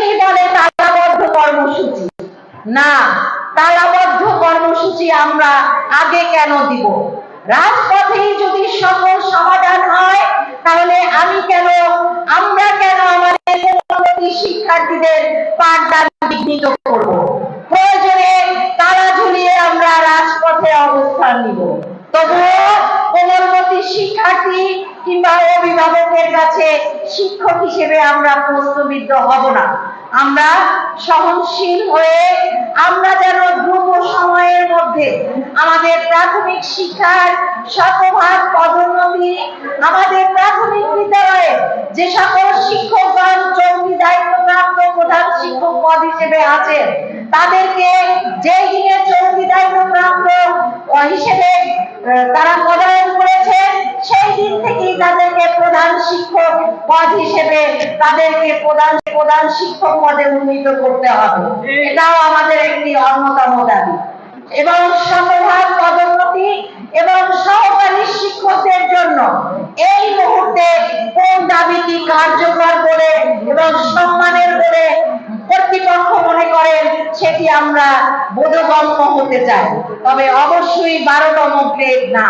অনেকেই বলে তালাবদ্ধ কর্মসূচি। না, তালাবদ্ধ কর্মসূচি আমরা আগে কেন দিব? রাজপথেই যদি সকল সমাধান হয়, তাহলে আমরা কেন আমাদের কোমলমতি শিক্ষার্থীদের পাঠদান বিঘ্নিত করব? প্রয়োজনে তালা ঝুলিয়ে আমরা রাজপথে অবস্থান নিব, তবুও কোমলমতি শিক্ষার্থী কিংবা অভিভাবকের কাছে শিক্ষক হিসেবে আমরা প্রশ্নবিদ্ধ হব না। আমরা সহনশীল হয়ে আমরা যেন দ্রুত সময়ের মধ্যে আমাদের প্রাথমিক শিক্ষার শতভাগ পদোন্নতি, আমাদের প্রাথমিক বিদ্যালয়ে যে সকল শিক্ষকগণ চৌকি দায়িত্বপ্রাপ্ত প্রধান শিক্ষক পদ হিসেবে আছেন, তাদেরকে যেই দিনে চৌকি দায়িত্বপ্রাপ্ত হিসেবে তারা পদায়ন করেছে, সেই দিন থেকেই তাদেরকে প্রধান শিক্ষক পদ হিসেবে তাদেরকে প্রধান শিক্ষক পদে উন্নীত করতে হবে। এটাও আমাদের একটি অন্যতম দাবি। এবং শতভাগ পদোন্নতি এবং সহকারী শিক্ষকদের জন্য এই মুহূর্তে কোন দাবিটি কার্যকর বলে এবং সম্মানের বলে কর্তৃপক্ষ মনে করেন, সেটি আমরা বোধগম্য হতে চাই, তবে অবশ্যই 12তম গ্রেড না।